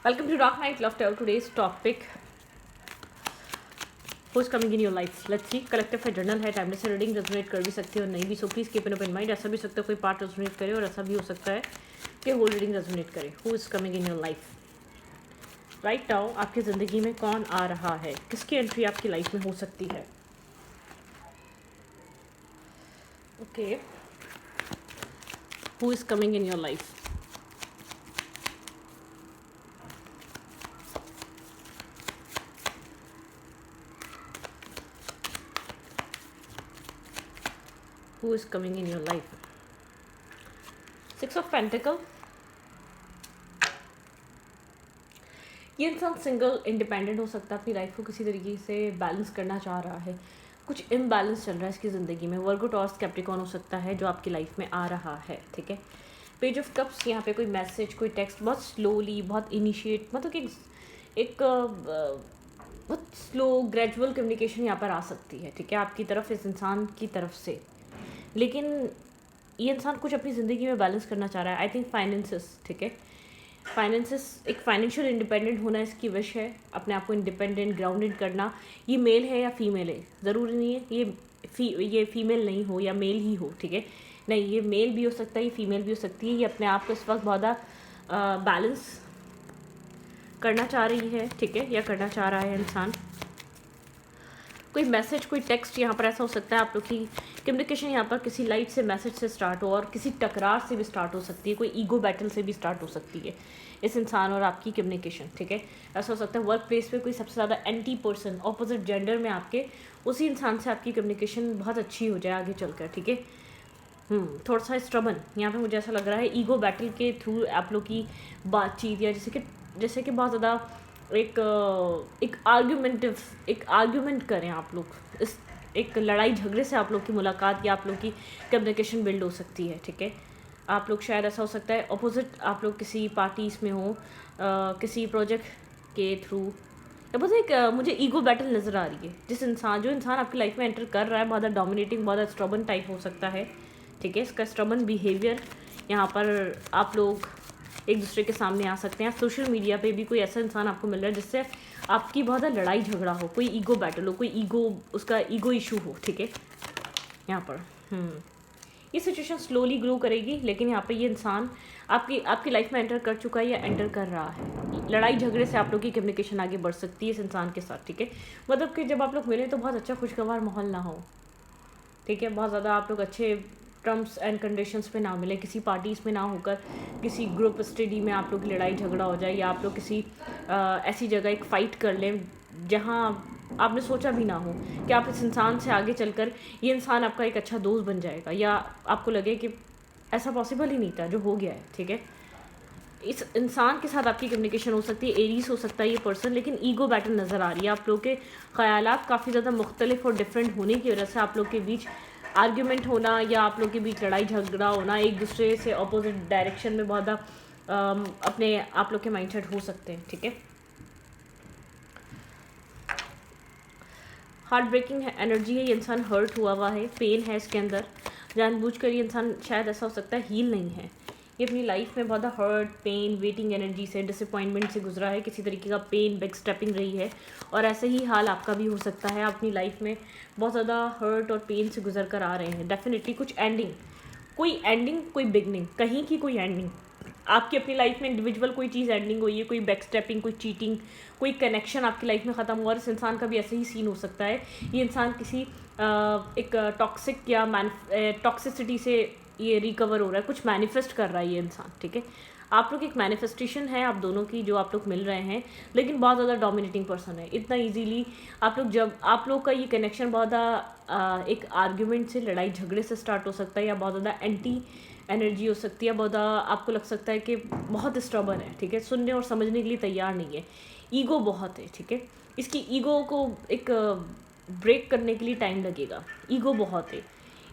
Welcome to Dark Night Love Tarot. Today's topic: who's coming in your life? Let's see. Collective है, journal है, timeless reading resonate कर भी सकती है और नहीं भी. So please keep in mind. ऐसा भी हो सकता है कोई पार्ट रेजोनेट करे और ऐसा भी हो सकता है कि होल रीडिंग रेजोनेट करे. Who is coming in your life right now? आपकी ज़िंदगी में कौन आ रहा है? किसकी एंट्री आपकी लाइफ में हो सकती है? Okay, who is coming in your life? Who is coming in your life? Six of Pentacles. ये इंसान सिंगल इंडिपेंडेंट हो सकता है, अपनी लाइफ को किसी तरीके से बैलेंस करना चाह रहा है. कुछ इम्बैलेंस चल रहा है इसकी ज़िंदगी में. वर्गो, टॉरस, कैप्रिकॉर्न हो सकता है जो आपकी लाइफ में आ रहा है. ठीक है. पेज ऑफ कप्स, यहाँ पे कोई मैसेज, कोई टेक्स्ट बहुत स्लोली, बहुत इनिशिएट, मतलब कि एक बहुत स्लो ग्रेजुअल कम्युनिकेशन यहाँ पर आ सकती है. ठीक है, आपकी तरफ, इस इंसान की तरफ से. लेकिन ये इंसान कुछ अपनी ज़िंदगी में बैलेंस करना चाह रहा है. I think finances. ठीक है, फाइनेंसेस, एक फाइनेंशियल इंडिपेंडेंट होना इसकी विश है. अपने आप को इंडिपेंडेंट, ग्राउंडेड करना. ये मेल है या फीमेल है, ज़रूरी नहीं है ये फीमेल नहीं हो या मेल ही हो. ठीक है, नहीं, ये मेल भी हो सकता है, ये फीमेल भी हो सकती है. ये अपने आप को इस वक्त बहुत बैलेंस करना चाह रही है. ठीक है, या करना चाह रहा है इंसान. कोई मैसेज, कोई टेक्स्ट यहाँ पर ऐसा हो सकता है. आप लोग की कम्युनिकेशन यहाँ पर किसी लाइट से, मैसेज से स्टार्ट हो और किसी टकरार से भी स्टार्ट हो सकती है. कोई ईगो बैटल से भी स्टार्ट हो सकती है इस इंसान और आपकी कम्युनिकेशन. ठीक है, ऐसा हो सकता है वर्क प्लेस पे कोई सबसे ज़्यादा एंटी पर्सन, ऑपोजिट जेंडर में आपके, उसी इंसान से आपकी कम्युनिकेशन बहुत अच्छी हो जाए आगे चलकर. ठीक है. थोड़ा सा स्ट्रबन यहाँ पे मुझे ऐसा लग रहा है. ईगो बैटल के थ्रू आप लोग की बातचीत, या जैसे कि बहुत ज़्यादा एक आर्ग्यूमेंट करें आप लोग. इस एक लड़ाई झगड़े से आप लोग की मुलाकात या आप लोग की कम्युनिकेशन बिल्ड हो सकती है. ठीक है, आप लोग शायद, ऐसा हो सकता है अपोजिट, आप लोग किसी पार्टीज़ में हो, किसी प्रोजेक्ट के थ्रू, या बस एक मुझे ईगो बैटल नज़र आ रही है. जो इंसान आपकी लाइफ में एंटर कर रहा है, बहुत डोमिनेटिंग, बहुत स्ट्रबन टाइप हो सकता है. ठीक है, इसका स्ट्रबन बिहेवियर यहाँ पर आप लोग एक दूसरे के सामने आ सकते हैं. सोशल मीडिया पे भी कोई ऐसा इंसान आपको मिल रहा है जिससे आपकी बहुत ज़्यादा लड़ाई झगड़ा हो, कोई ईगो बैटल हो, कोई उसका ईगो इशू हो. ठीक है, यहाँ पर ये सिचुएशन स्लोली ग्रो करेगी. लेकिन यहाँ पे ये इंसान आपकी लाइफ में एंटर कर चुका है या एंटर कर रहा है. लड़ाई झगड़े से आप लोग की कम्युनिकेशन आगे बढ़ सकती है इस इंसान के साथ. ठीक है, मतलब कि जब आप लोग मिले तो बहुत अच्छा खुशगवार माहौल ना हो. ठीक है, बहुत ज़्यादा आप लोग अच्छे टर्म्स एंड कंडीशंस पे ना मिले, किसी पार्टीज़ में ना होकर किसी ग्रुप स्टडी में आप लोग की लड़ाई झगड़ा हो जाए, या आप लोग किसी ऐसी जगह एक फ़ाइट कर लें जहाँ आपने सोचा भी ना हो कि आप इस इंसान से आगे चलकर ये इंसान आपका एक अच्छा दोस्त बन जाएगा, या आपको लगे कि ऐसा पॉसिबल ही नहीं था जो हो गया है. ठीक है, इस इंसान के साथ आपकी कम्युनिकेशन हो सकती है. एरीज हो सकता है ये पर्सन, लेकिन ईगो बैटल नज़र आ रही है. आप लोग के ख़यालात काफ़ी ज़्यादा मुख्तलिफ और डिफरेंट होने की वजह से आप लोग के बीच आर्ग्यूमेंट होना या आप लोग के बीच लड़ाई झगड़ा होना, एक दूसरे से अपोजिट डायरेक्शन में बहुत अपने आप लोग के माइंडसेट हो सकते हैं. ठीक है, हार्ट ब्रेकिंग है, एनर्जी है. ये इंसान हर्ट हुआ है, पेन है इसके अंदर. जानबूझकर ये इंसान, शायद ऐसा हो सकता है, हील नहीं है. ये अपनी लाइफ में बहुत हर्ट, पेन, वेटिंग एनर्जी से, डिसअपॉइंटमेंट से गुजरा है. किसी तरीके का पेन, बैक स्टेपिंग रही है. और ऐसे ही हाल आपका भी हो सकता है. अपनी लाइफ में बहुत ज़्यादा हर्ट और पेन से गुजर कर आ रहे हैं. डेफिनेटली कुछ एंडिंग, कोई बिगनिंग, कहीं की कोई एंडिंग. आपकी अपनी लाइफ में इंडिविजुअल कोई चीज़ एंडिंग हुई है, कोई बैक स्टेपिंग, कोई चीटिंग, कोई कनेक्शन आपकी लाइफ में ख़त्म हुआ. और इस इंसान का भी ऐसे ही सीन हो सकता है. ये इंसान किसी एक टॉक्सिक या टॉक्सिसिटी से ये रिकवर हो रहा है, कुछ मैनिफेस्ट कर रहा है ये इंसान. ठीक है, आप लोग एक मैनिफेस्टेशन है आप दोनों की, जो आप लोग मिल रहे हैं. लेकिन बहुत ज़्यादा डोमिनेटिंग पर्सन है. इतना इजीली जब आप लोग का ये कनेक्शन बहुत ज़्यादा एक आर्ग्यूमेंट से, लड़ाई झगड़े से स्टार्ट हो सकता है, या बहुत ज़्यादा एंटी एनर्जी हो सकती है. बहुत आपको लग सकता है कि बहुत स्ट्रबन है. ठीक है, सुनने और समझने के लिए तैयार नहीं है. ईगो बहुत है. ठीक है, इसकी ईगो को एक ब्रेक करने के लिए टाइम लगेगा. ईगो बहुत है.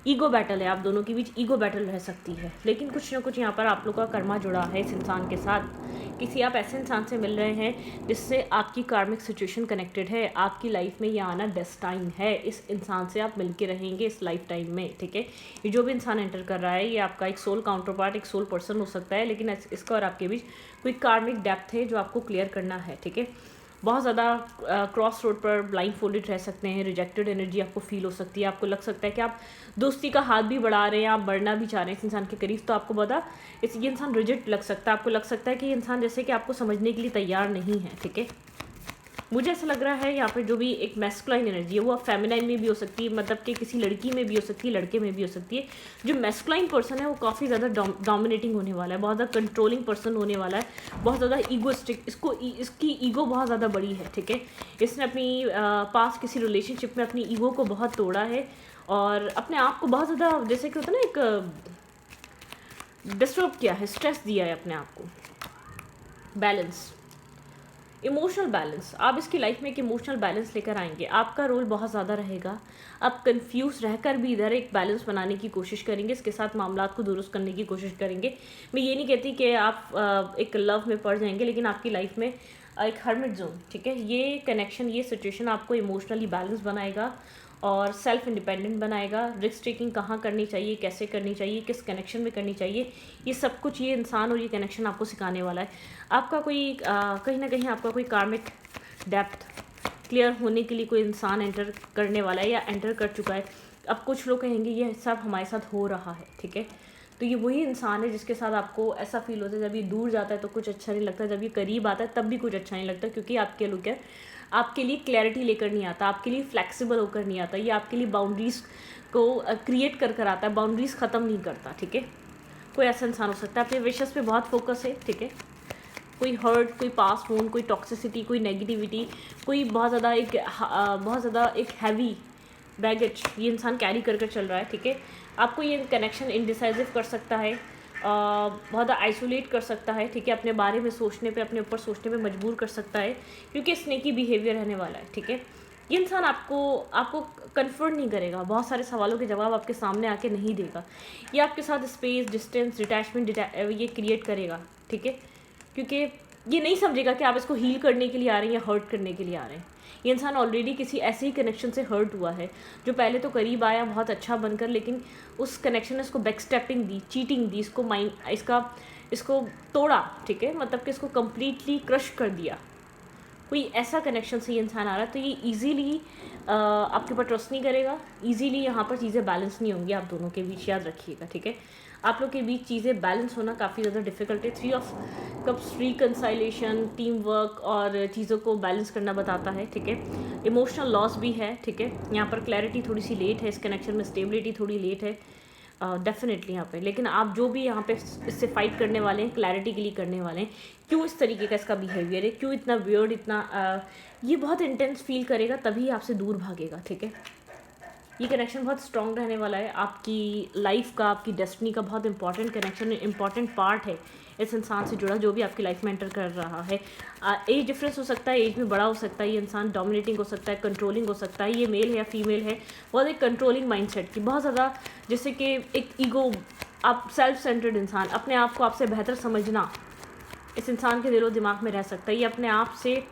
ईगो बैटल है, आप दोनों के बीच ईगो बैटल रह सकती है। लेकिन कुछ ना कुछ यहाँ पर आप लोग का कर्मा जुड़ा है इस इंसान के साथ। किसी आप ऐसे इंसान से मिल रहे हैं जिससे आपकी कार्मिक सिचुएशन कनेक्टेड है, आपकी लाइफ में ये आना डेस्टाइन है। इस इंसान से आप मिलके रहेंगे इस लाइफ टाइम में, ठीक है। ये जो भी इंसान एंटर कर रहा है ये आपका एक सोल काउंटर पार्ट, एक सोल पर्सन हो सकता है, लेकिन इसका और आपके बीच कोई कार्मिक डेप्थ है जो आपको क्लियर करना है, ठीक है। बहुत ज़्यादा क्रॉस रोड पर ब्लाइंड फोल्डेड रह सकते हैं, रिजेक्टेड एनर्जी आपको फील हो सकती है। आपको लग सकता है कि आप दोस्ती का हाथ भी बढ़ा रहे हैं, आप बढ़ना भी चाह रहे हैं इस इंसान के करीब, तो आपको बता ये इंसान रिजिड लग सकता है। आपको लग सकता है कि ये इंसान जैसे कि आपको समझने के लिए तैयार नहीं है, ठीक है। मुझे ऐसा लग रहा है यहाँ पर जो भी एक मैस्कुलाइन एनर्जी है वो अब फेमिनाइन में भी हो सकती है, मतलब कि किसी लड़की में भी हो सकती है, लड़के में भी हो सकती है। जो मैस्कुलाइन पर्सन है वो काफ़ी ज़्यादा डोमिनेटिंग होने वाला है, बहुत ज़्यादा कंट्रोलिंग पर्सन होने वाला है, बहुत ज़्यादा ईगोस्टिक, इसकी ईगो बहुत ज़्यादा बड़ी है, ठीक है। इसने अपनी पास किसी रिलेशनशिप में अपनी ईगो को बहुत तोड़ा है और अपने आप को बहुत ज़्यादा, जैसे कि होता है ना, एक डिस्टर्ब किया है, स्ट्रेस दिया है अपने आप को। बैलेंस, इमोशनल बैलेंस, आप इसकी लाइफ में एक इमोशनल बैलेंस लेकर आएंगे। आपका रोल बहुत ज़्यादा रहेगा, आप कंफ्यूज रहकर भी इधर एक बैलेंस बनाने की कोशिश करेंगे, इसके साथ मामलात को दुरुस्त करने की कोशिश करेंगे। मैं ये नहीं कहती कि आप एक लव में पड़ जाएंगे, लेकिन आपकी लाइफ में एक हर्मिट जोन, ठीक है, ये कनेक्शन, ये सिचुएशन आपको इमोशनली बैलेंस बनाएगा और सेल्फ इंडिपेंडेंट बनाएगा। रिस्क टेकिंग कहाँ करनी चाहिए, कैसे करनी चाहिए, किस कनेक्शन में करनी चाहिए, ये सब कुछ ये इंसान और ये कनेक्शन आपको सिखाने वाला है। आपका कोई कहीं ना कहीं आपका कोई कार्मिक डेप्थ क्लियर होने के लिए कोई इंसान एंटर करने वाला है या एंटर कर चुका है। अब कुछ लोग कहेंगे ये सब हमारे साथ हो रहा है, ठीक है। तो ये वही इंसान है जिसके साथ आपको ऐसा फील होता है जब ये दूर जाता है तो कुछ अच्छा नहीं लगता, जब ये करीब आता है तब भी कुछ अच्छा नहीं लगता, क्योंकि आपके लोग क्या, आपके लिए क्लैरिटी लेकर नहीं आता, आपके लिए फ्लेक्सिबल होकर नहीं आता, ये आपके लिए बाउंड्रीज को क्रिएट कर कर आता है, बाउंड्रीज ख़त्म नहीं करता, ठीक है। कोई ऐसा इंसान हो सकता है, अपने विशेष पे बहुत फोकस है, ठीक है। कोई हर्ट, कोई पास वोन, कोई टॉक्सिसिटी, कोई नेगेटिविटी, कोई बहुत ज़्यादा एक हैवी बैगेज ये इंसान कैरी कर कर चल रहा है, ठीक है। आपको ये कनेक्शन इनडिसाइसिव कर सकता है, बहुत आइसोलेट कर सकता है, ठीक है, अपने बारे में सोचने पे, अपने ऊपर सोचने पे मजबूर कर सकता है, क्योंकि स्नेकी बिहेवियर रहने वाला है, ठीक है। ये इंसान आपको कन्फर्ट नहीं करेगा, बहुत सारे सवालों के जवाब आपके सामने आके नहीं देगा, ये आपके साथ स्पेस, डिस्टेंस, डिटैचमेंट ये क्रिएट करेगा, ठीक है, क्योंकि ये नहीं समझेगा कि आप इसको हील करने के लिए आ रहे हैं या हर्ट करने के लिए आ रहे हैं। ये इंसान ऑलरेडी किसी ऐसे ही कनेक्शन से हर्ट हुआ है जो पहले तो करीब आया बहुत अच्छा बनकर, लेकिन उस कनेक्शन ने इसको बैकस्टेपिंग दी, चीटिंग दी, इसको तोड़ा, ठीक है, मतलब कि इसको कम्प्लीटली क्रश कर दिया। कोई ऐसा कनेक्शन से ये इंसान आ रहा है, तो ये ईजीली आपके ऊपर ट्रस्ट नहीं करेगा, ईजीली यहाँ पर चीज़ें बैलेंस नहीं होंगी आप दोनों के बीच, याद रखिएगा, ठीक है। आप लोग के बीच चीज़ें बैलेंस होना काफ़ी ज़्यादा डिफिकल्ट है। 3 ऑफ कप्स रिकंसाइलेशन, टीम वर्क और चीज़ों को बैलेंस करना बताता है, ठीक है। इमोशनल लॉस भी है, ठीक है। यहाँ पर क्लैरिटी थोड़ी सी लेट है, इस कनेक्शन में स्टेबिलिटी थोड़ी लेट है डेफिनेटली यहाँ पे, लेकिन आप जो भी यहाँ पे इससे फाइट करने वाले हैं, क्लैरिटी के लिए करने वाले हैं, क्यों इस तरीके का इसका बिहेवियर है, क्यों इतना वियर्ड, इतना ये बहुत इंटेंस फील करेगा, तभी आपसे दूर भागेगा, ठीक है। ये कनेक्शन बहुत स्ट्रॉन्ग रहने वाला है, आपकी लाइफ का, आपकी डेस्टिनी का बहुत इंपॉर्टेंट कनेक्शन, इंपॉर्टेंट पार्ट है इस इंसान से जुड़ा जो भी आपकी लाइफ में एंटर कर रहा है। एज डिफरेंस हो सकता है, एज में बड़ा हो सकता है, ये इंसान डोमिनेटिंग हो सकता है, कंट्रोलिंग हो सकता है, ये मेल है या फीमेल है, बहुत एक कंट्रोलिंग माइंडसेट की, बहुत ज़्यादा जैसे कि एक ईगो, आप सेल्फ सेंटर्ड इंसान, अपने आप को आपसे बेहतर समझना इस इंसान के दिलो दिमाग में रह सकता है। ये अपने आप से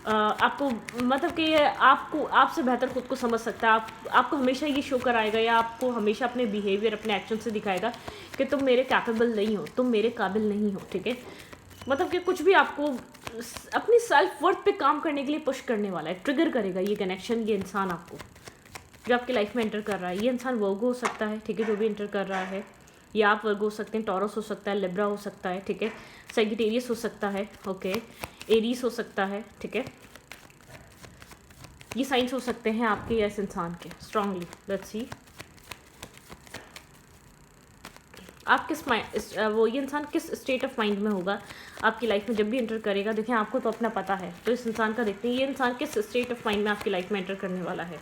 आपको मतलब कि आपको आपसे बेहतर खुद को समझ सकता है, आपको हमेशा ये शो कराएगा या आपको हमेशा अपने बिहेवियर, अपने एक्शन से दिखाएगा कि तुम मेरे कैपेबल नहीं हो, तुम मेरे काबिल नहीं हो, ठीक है। मतलब कि कुछ भी आपको अपनी सेल्फ वर्थ पे काम करने के लिए पुश करने वाला है, ट्रिगर करेगा ये कनेक्शन, ये इंसान आपको जो आपकी लाइफ में एंटर कर रहा है। ये इंसान वर्गो हो सकता है, ठीक है, जो भी एंटर कर रहा है, या आप वर्गो हो सकते हैं, टॉरस हो सकता है, लिब्रा हो सकता है, ठीक है, सैजिटेरियस हो सकता है, ओके, एरीज हो सकता है, ठीक है। ये साइंस हो सकते हैं आपके या इस इंसान के स्ट्रांगली। लेट्स सी आप किस वो ये इंसान किस स्टेट ऑफ माइंड में होगा आपकी लाइफ में जब भी एंटर करेगा। देखें, आपको तो अपना पता है, तो इस इंसान का देखते हैं ये इंसान किस स्टेट ऑफ माइंड में आपकी लाइफ में एंटर करने वाला है।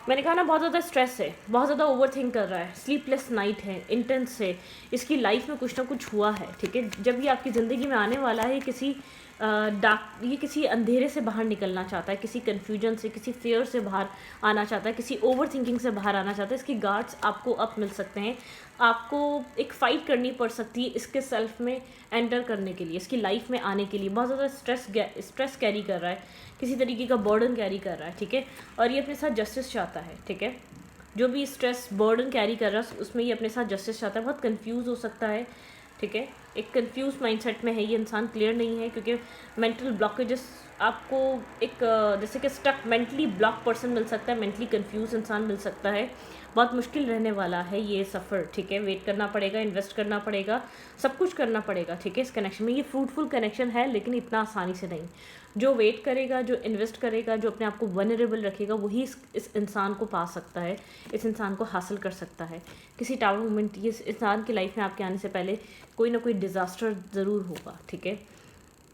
मैंने कहा ना, बहुत ज़्यादा स्ट्रेस है, बहुत ज़्यादा ओवर थिंक कर रहा है, स्लीपलेस नाइट है, इंटेंस है, इसकी लाइफ में कुछ ना कुछ हुआ है, ठीक है। जब ये आपकी ज़िंदगी में आने वाला है, किसी डार्क, ये किसी अंधेरे से बाहर निकलना चाहता है, किसी कन्फ्यूजन से, किसी फेयर से बाहर आना चाहता है, किसी ओवर थिंकिंग से बाहर आना चाहता है। इसके गार्ड्स आपको अब मिल सकते हैं। आपको एक फ़ाइट करनी पड़ सकती है इसके सेल्फ में एंटर करने के लिए, इसकी लाइफ में आने के लिए। बहुत ज़्यादा स्ट्रेस कैरी कर रहा है, किसी तरीके का बर्डन कैरी कर रहा है, ठीक है। और ये अपने साथ जस्टिस चाहता है, ठीक है। जो भी स्ट्रेस बर्डन कैरी कर रहा है उसमें ये अपने साथ जस्टिस चाहता है। बहुत कंफ्यूज हो सकता है, ठीक है। एक कंफ्यूज माइंडसेट में है ये इंसान, क्लियर नहीं है, क्योंकि मेंटल ब्लॉकेजेस आपको एक जैसे कि स्टक मेंटली ब्लॉक पर्सन मिल सकता है, मेंटली कंफ्यूज इंसान मिल सकता है। बहुत मुश्किल रहने वाला है ये सफ़र, ठीक है। वेट करना पड़ेगा, इन्वेस्ट करना पड़ेगा, सब कुछ करना पड़ेगा, ठीक है। इस कनेक्शन में ये फ्रूटफुल कनेक्शन है, लेकिन इतना आसानी से नहीं। जो वेट करेगा, जो इन्वेस्ट करेगा, जो अपने आप को वनरेबल रखेगा, वही इस इंसान को पा सकता है, इस इंसान को हासिल कर सकता है। किसी टावर मोमेंट, ये इस इंसान की लाइफ में आपके आने से पहले कोई ना कोई डिज़ास्टर ज़रूर होगा, ठीक है।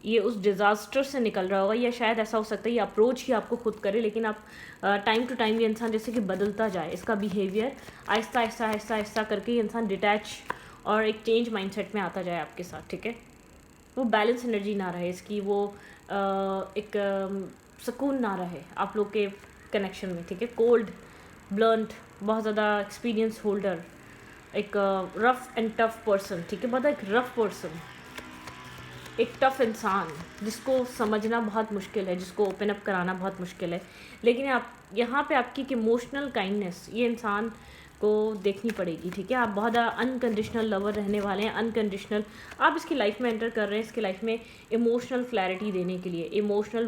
ये उस डिज़ास्टर से निकल रहा होगा, या शायद ऐसा हो सकता है ये अप्रोच ही आपको खुद करे, लेकिन आप टाइम टू टाइम ये इंसान जैसे कि बदलता जाए, इसका बिहेवियर आहिस्ता आहिस्ता आहिस्ता आहिस्ता करके ये इंसान डिटैच और एक चेंज माइंडसेट में आता जाए आपके साथ, ठीक है। वो बैलेंस एनर्जी ना रहे इसकी, वो एक सुकून ना रहे आप लोग के कनेक्शन में, ठीक है। कोल्ड, ब्लंट, बहुत ज़्यादा एक्सपीरियंस होल्डर, एक रफ एंड टफ पर्सन, ठीक है। बहुत एक रफ पर्सन, एक टफ इंसान जिसको समझना बहुत मुश्किल है, जिसको ओपन अप कराना बहुत मुश्किल है। लेकिन आप यहाँ पे आपकी एक इमोशनल काइंडनेस ये इंसान को देखनी पड़ेगी, ठीक है। आप बहुत ज़्यादा अनकंडीशनल लवर रहने वाले हैं, अनकंडीशनल। आप इसकी लाइफ में एंटर कर रहे हैं, इसकी लाइफ में इमोशनल क्लैरिटी देने के लिए, इमोशनल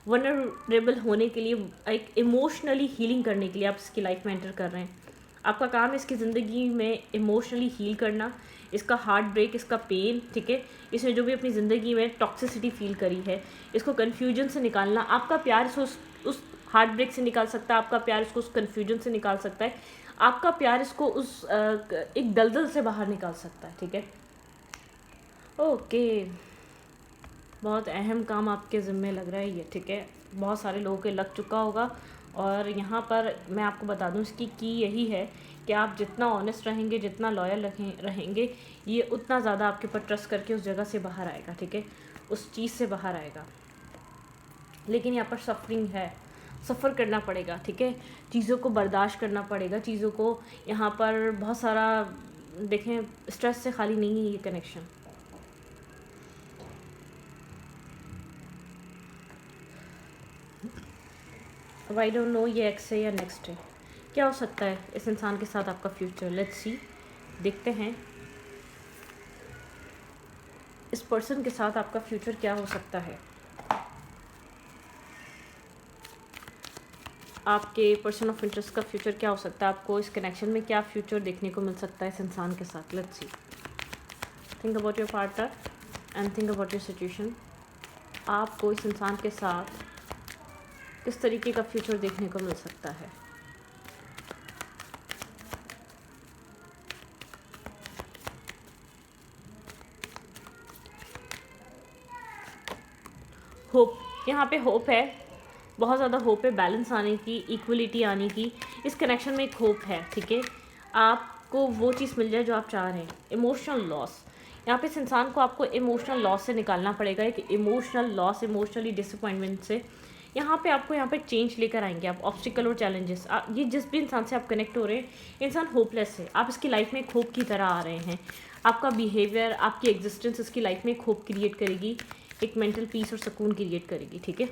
वनरेबल होने के लिए, एक इमोशनली हीलिंग करने के लिए आप इसकी लाइफ में एंटर कर रहे हैं। आपका काम है इसकी ज़िंदगी में इमोशनली हील करना, इसका हार्ट ब्रेक, इसका पेन, ठीक है। इसने जो भी अपनी ज़िंदगी में टॉक्सिसिटी फील करी है, इसको कन्फ्यूजन से निकालना। आपका प्यार इसको उस हार्ट ब्रेक से निकाल सकता है, आपका प्यार इसको उस कन्फ्यूजन से निकाल सकता है, आपका प्यार इसको उस एक दलदल से बाहर निकाल सकता है, ठीक है। ओके, बहुत अहम काम आपके ज़िम्मे लग रहा है ये, ठीक है। बहुत सारे लोगों के लग चुका होगा। और यहाँ पर मैं आपको बता दूँ, इसकी की यही है कि आप जितना ऑनेस्ट रहेंगे, जितना लॉयल रहेंगे, ये उतना ज़्यादा आपके ऊपर ट्रस्ट करके उस जगह से बाहर आएगा, ठीक है, उस चीज़ से बाहर आएगा। लेकिन यहाँ पर सफरिंग है, सफ़र करना पड़ेगा, ठीक है। चीज़ों को बर्दाश्त करना पड़ेगा, चीज़ों को यहाँ पर बहुत सारा देखें, स्ट्रेस से खाली नहीं है ये कनेक्शन। अब आई डोंट नो ये एक्स है या नेक्स्ट है, क्या हो सकता है इस इंसान के साथ आपका फ्यूचर। लेट्स सी, देखते हैं इस पर्सन के साथ आपका फ्यूचर क्या हो सकता है। आपके पर्सन ऑफ इंटरेस्ट का फ्यूचर क्या हो सकता है, आपको इस कनेक्शन में क्या फ्यूचर देखने को मिल सकता है इस इंसान के साथ। Let's see, think about your partner and think about your situation. आपको इस इंसान के साथ किस तरीके का फ्यूचर देखने को मिल सकता है। होप, यहाँ पे होप है, बहुत ज़्यादा होप है, बैलेंस आने की, इक्वलिटी आने की। इस कनेक्शन में एक होप है, ठीक है। आपको वो चीज़ मिल जाए जो आप चाह रहे हैं। इमोशनल लॉस, यहाँ पे इस इंसान को आपको इमोशनल लॉस से निकालना पड़ेगा, एक इमोशनल लॉस, इमोशनली डिसअपॉइंटमेंट से। यहाँ पे आपको यहाँ पे चेंज लेकर आएंगे आप, ऑब्स्टिकल और चैलेंजेस। ये जिस भी इंसान से आप कनेक्ट हो रहे हैं, इंसान होपलेस है, आप इसकी लाइफ में एक होप की तरह आ रहे हैं। आपका बिहेवियर, आपकी एग्जिस्टेंस इसकी लाइफ में एक होप क्रिएट करेगी, एक मेंटल पीस और सुकून क्रिएट करेगी, ठीक है।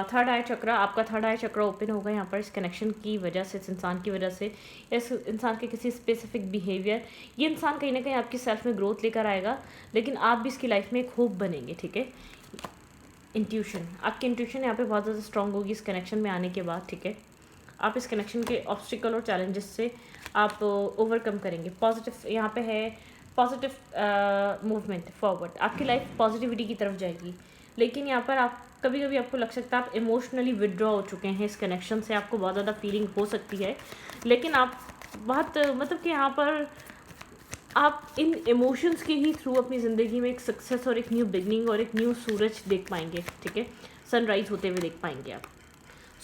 थर्ड आई चक्रा, आपका थर्ड आई चक्रा ओपन होगा यहाँ पर इस कनेक्शन की वजह से, इस इंसान की वजह से, इस इंसान के किसी स्पेसिफिक बिहेवियर। ये इंसान कहीं ना कहीं आपकी सेल्फ में ग्रोथ लेकर आएगा, लेकिन आप भी इसकी लाइफ में एक होप बनेंगे, ठीक है। इंट्यूशन, आपकी इंट्यूशन यहाँ पे बहुत ज़्यादा स्ट्रांग होगी इस कनेक्शन में आने के बाद, ठीक है। आप इस कनेक्शन के ऑब्स्टिकल और चैलेंजेस से आप ओवरकम करेंगे। पॉजिटिव यहाँ पे है, पॉजिटिव मूवमेंट फॉरवर्ड, आपकी लाइफ पॉजिटिविटी की तरफ जाएगी। लेकिन यहाँ पर आप कभी कभी आपको लग सकता है आप इमोशनली विदड्रॉ हो चुके हैं इस कनेक्शन से, आपको बहुत ज़्यादा फीलिंग हो सकती है, लेकिन आप बहुत मतलब कि यहाँ पर आप इन इमोशंस के ही थ्रू अपनी ज़िंदगी में एक सक्सेस और एक न्यू बिगनिंग और एक न्यू सूरज देख पाएंगे, ठीक है। सनराइज होते हुए देख पाएंगे आप।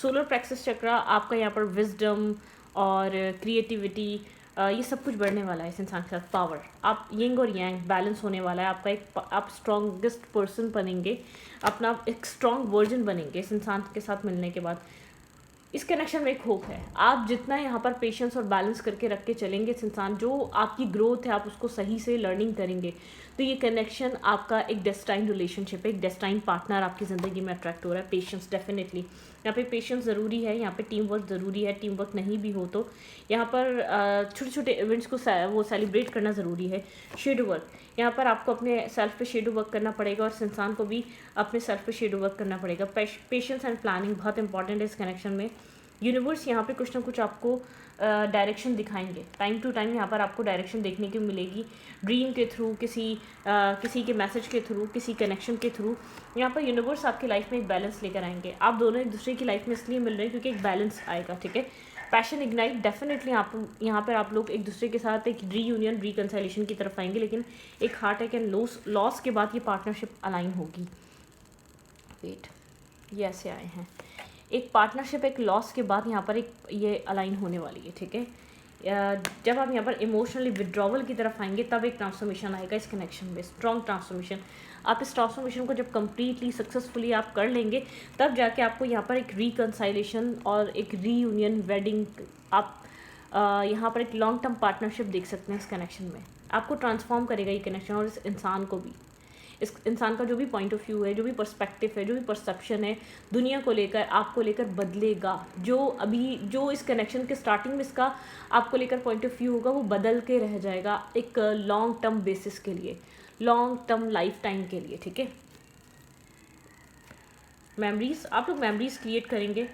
सोलर प्लेक्सस चक्रा आपका यहाँ पर विजडम और क्रिएटिविटी, ये सब कुछ बढ़ने वाला है इस इंसान के साथ। पावर, आप यिंग और यांग बैलेंस होने वाला है आपका। एक आप स्ट्रॉन्गेस्ट पर्सन बनेंगे, अपना एक स्ट्रॉन्ग वर्जन बनेंगे इस इंसान के साथ मिलने के बाद। इस कनेक्शन में एक होप है। आप जितना यहाँ पर पेशेंस और बैलेंस करके रख के चलेंगे इस इंसान, जो आपकी ग्रोथ है आप उसको सही से लर्निंग करेंगे, तो ये कनेक्शन आपका एक डेस्टाइन रिलेशनशिप है, एक डेस्टाइन पार्टनर आपकी ज़िंदगी में अट्रैक्ट हो रहा है। पेशेंस डेफिनेटली यहाँ पे पेशेंस ज़रूरी है, यहाँ पे टीम वर्क ज़रूरी है। टीम वर्क नहीं भी हो तो यहाँ पर छोटे छोटे इवेंट्स को वो सेलिब्रेट करना ज़रूरी है। शेडो वर्क, यहाँ पर आपको अपने सेल्फ पे शेडो वर्क करना पड़ेगा और इस इंसान को भी अपने सेल्फ पे शेडो वर्क करना पड़ेगा। पेशेंस एंड प्लानिंग बहुत इंपॉर्टेंट है इस कनेक्शन में। यूनिवर्स यहाँ पे कुछ ना कुछ आपको डायरेक्शन दिखाएंगे। टाइम टू टाइम यहाँ पर आपको डायरेक्शन देखने को मिलेगी, ड्रीम के थ्रू, किसी के मैसेज के थ्रू, किसी कनेक्शन के थ्रू। यहाँ पर यूनिवर्स आपकी लाइफ में एक बैलेंस लेकर आएंगे। आप दोनों एक दूसरे की लाइफ में इसलिए मिल रहे हैं क्योंकि एक बैलेंस आएगा, ठीक है। पैशन इग्नाइट, डेफिनेटली आप यहाँ पर आप लोग एक दूसरे के साथ एक रीयूनियन, रिकन्सिलेशन की तरफ आएंगे, लेकिन एक हार्ट अटैक एंड लॉस के बाद ये पार्टनरशिप अलाइन होगी। वेट, ये ऐसे आए हैं, एक पार्टनरशिप एक लॉस के बाद यहाँ पर एक ये अलाइन होने वाली है, ठीक है। जब आप यहाँ पर इमोशनली विड्रॉवल की तरफ आएंगे तब एक ट्रांसफॉर्मेशन आएगा इस कनेक्शन में, स्ट्रॉन्ग ट्रांसफॉर्मेशन। आप इस ट्रांसफॉर्मेशन को जब कम्प्लीटली सक्सेसफुली आप कर लेंगे तब जाके आपको यहाँ पर एक रिकन्साइलेशन और एक रीयूनियन, वेडिंग, आप यहाँ पर एक लॉन्ग टर्म पार्टनरशिप देख सकते हैं इस कनेक्शन में। आपको ट्रांसफॉर्म करेगा ये कनेक्शन और इस इंसान को भी। इस इंसान का जो भी पॉइंट ऑफ व्यू है, जो भी पर्सपेक्टिव है, जो भी परसेप्शन है दुनिया को लेकर, आपको लेकर बदलेगा। जो इस कनेक्शन के स्टार्टिंग में इसका आपको लेकर पॉइंट ऑफ व्यू होगा वो बदल के रह जाएगा एक लॉन्ग टर्म बेसिस के लिए, लॉन्ग टर्म लाइफ टाइम के लिए, ठीक है। मेमोरीज, आप लोग मेमोरीज क्रिएट करेंगे।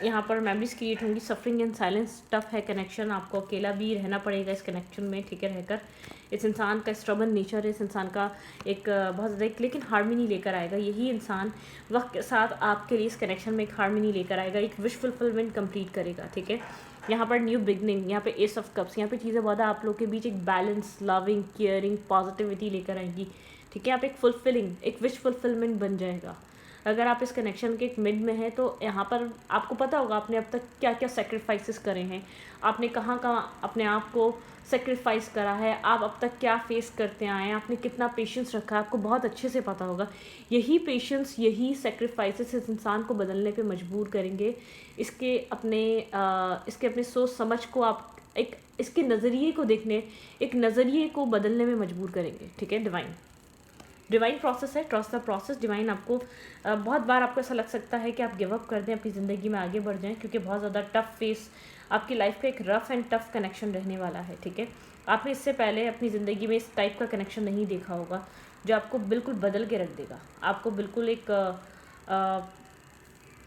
यहाँ पर मेमोरीज क्रिएट होंगी। सफरिंग एंड साइलेंस, टफ है कनेक्शन, आपको अकेला भी रहना पड़ेगा इस कनेक्शन में, ठीक है, रहकर। इस इंसान का स्ट्रबन नेचर है, इस इंसान का एक बहुत ज़्यादा एक लेकिन हार्मनी लेकर आएगा। यही इंसान वक्त के साथ आपके लिए इस कनेक्शन में एक हार्मनी लेकर आएगा, एक विश फुलफिलमेंट कंप्लीट करेगा, ठीक है। यहाँ पर न्यू बिगनिंग, यहाँ पे एस ऑफ कप्स, यहाँ पे चीज़ें बहुत आप लोग के बीच एक बैलेंस, लविंग, केयरिंग, पॉजिटिविटी लेकर आएंगी, ठीक है। आप एक फुलफिलिंग, एक विश फुलफिलमेंट बन जाएगा। अगर आप इस कनेक्शन के एक मिड में हैं तो यहाँ पर आपको पता होगा आपने अब तक क्या क्या सेक्रीफाइसेस करे हैं, आपने कहाँ कहाँ अपने आप को सेक्रीफाइस करा है, आप अब तक क्या फेस करते आए हैं, आपने कितना पेशेंस रखा है, आपको बहुत अच्छे से पता होगा। यही पेशेंस, यही सेक्रीफाइसेस इस इंसान को बदलने पे मजबूर करेंगे। इसके अपने सोच समझ को आप एक इसके नज़रिए को देखने, एक नज़रिए को बदलने में मजबूर करेंगे, ठीक है। डिवाइन प्रोसेस है, ट्रस्ट द प्रोसेस। डिवाइन आपको बहुत बार आपको ऐसा लग सकता है कि आप गिव अप कर दें, अपनी ज़िंदगी में आगे बढ़ जाएं, क्योंकि बहुत ज़्यादा टफ फेस आपकी लाइफ का एक रफ़ एंड टफ कनेक्शन रहने वाला है, ठीक है। आपने इससे पहले अपनी ज़िंदगी में इस टाइप का कनेक्शन नहीं देखा होगा जो आपको बिल्कुल बदल के रख देगा, आपको बिल्कुल एक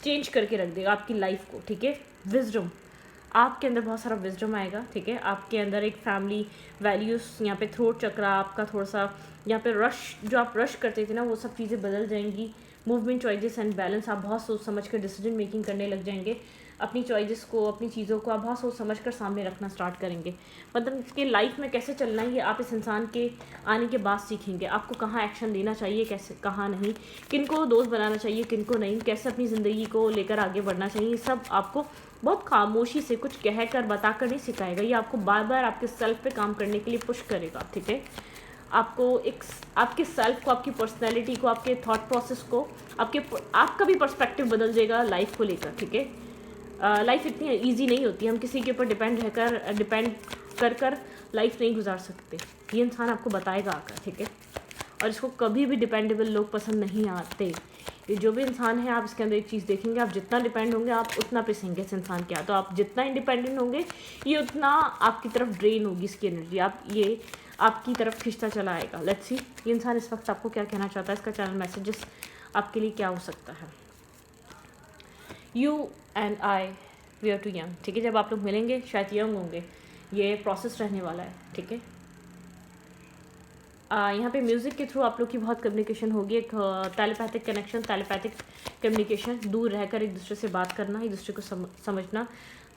चेंज करके रख देगा आपकी लाइफ को, ठीक है। विजडम, आपके अंदर बहुत सारा विजडम आएगा, ठीक है। आपके अंदर एक फैमिली वैल्यूज़, यहाँ पे थ्रोट चक्र आपका थोड़ा सा यहाँ पे जो आप रश करते थे ना, वो सब चीज़ें बदल जाएंगी। मूवमेंट, चॉइसेस एंड बैलेंस, आप बहुत सोच समझ कर डिसीजन मेकिंग करने लग जाएंगे। अपनी चॉइसेस को, अपनी चीज़ों को आप बहुत सोच समझ कर सामने रखना स्टार्ट करेंगे। मतलब इसके लाइफ में कैसे चलना है ये आप इस इंसान के आने के बाद सीखेंगे। आपको कहाँ एक्शन लेना चाहिए, कैसे, कहाँ नहीं, किन को दोस्त बनाना चाहिए, किन को नहीं, कैसे अपनी ज़िंदगी को लेकर आगे बढ़ना चाहिए, सब आपको बहुत खामोशी से कुछ कहकर बताकर नहीं सिखाएगा। ये आपको बार बार आपके सेल्फ पे काम करने के लिए पुश करेगा, ठीक है। आपको एक आपके सेल्फ को, आपकी पर्सनैलिटी को, आपके थॉट प्रोसेस को, आपका भी पर्सपेक्टिव बदल जाएगा लाइफ को लेकर, ठीक है। लाइफ इतनी ईजी नहीं होती, हम किसी के ऊपर डिपेंड कर लाइफ नहीं गुजार सकते। ये इंसान आपको बताएगा आकर, ठीक है। और इसको कभी भी डिपेंडेबल लोग पसंद नहीं आते। ये जो भी इंसान है, आप इसके अंदर एक चीज़ देखेंगे, आप जितना डिपेंड होंगे आप उतना पिसेंगे इस इंसान के। तो आप जितना इंडिपेंडेंट होंगे ये उतना आपकी तरफ ड्रेन होगी इसकी एनर्जी, ये आपकी तरफ खींचता चला आएगा। लेट्स सी ये इंसान इस वक्त आपको क्या कहना चाहता है, इसका चैनल मैसेजेस आपके लिए क्या हो सकता है। You and I we are too young, ठीक है। जब आप लोग मिलेंगे शायद यंग होंगे, ये प्रोसेस रहने वाला है, ठीक है। यहाँ पे म्यूज़िक के थ्रू आप लोग की बहुत कम्युनिकेशन होगी, एक टेलीपैथिक कनेक्शन, टेलीपैथिक कम्युनिकेशन, दूर रहकर एक दूसरे से बात करना, एक दूसरे को समझना।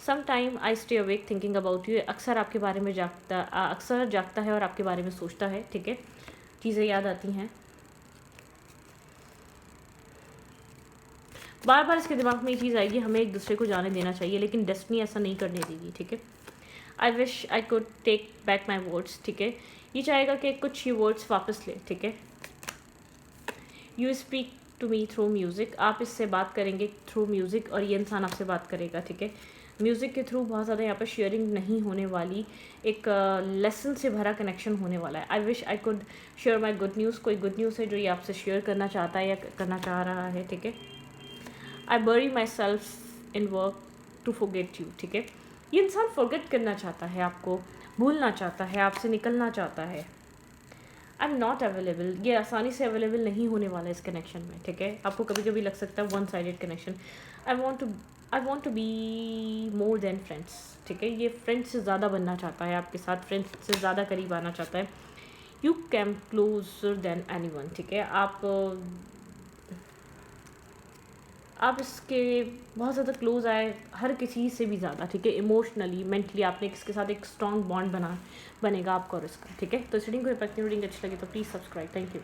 Some time I stay awake thinking about you, अक्सर आपके बारे में जागता है और आपके बारे में सोचता है, ठीक है। चीज़ें याद आती हैं, बार बार इसके दिमाग में ये चीज़ आएगी, हमें एक दूसरे को जाने देना चाहिए, लेकिन डेस्टिनी ऐसा नहीं करने देगी, ठीक है। I wish I could take back my words, ठीक है। ये चाहेगा कि कुछ ये वर्ड्स वापस ले, ठीक है। You speak to me through music, आप इससे बात करेंगे थ्रू म्यूज़िक और ये इंसान आपसे बात करेगा, ठीक है। म्यूज़िक के थ्रू बहुत ज़्यादा यहाँ पर शेयरिंग नहीं होने वाली, एक लेसन से भरा कनेक्शन होने वाला है। I wish I could share my good news, कोई गुड न्यूज़ है जो ये आपसे शेयर करना चाहता है या करना चाह रहा है, ठीक है। I bury myself in work to forget you, ठीक है। ये इंसान फॉरगेट करना चाहता है, आपको भूलना चाहता है, आपसे निकलना चाहता है। आई एम नॉट अवेलेबल, ये आसानी से अवेलेबल नहीं होने वाला है इस कनेक्शन में, ठीक है। आपको कभी कभी लग सकता है one sided connection. I want to be more than friends, ठीक है। ये फ्रेंड्स से ज़्यादा बनना चाहता है आपके साथ, फ्रेंड्स से ज़्यादा करीब आना चाहता है। You came closure then any one, ठीक है। आप इसके बहुत ज़्यादा क्लोज आए, हर किसी से भी ज़्यादा, ठीक है। इमोशनली, मेंटली आपने इसके साथ एक स्ट्रॉन्ग बॉन्ड बनेगा आपका और इसका, ठीक है। तो इस रीडिंग को अच्छी लगी तो प्लीज़ सब्सक्राइब। Thank you.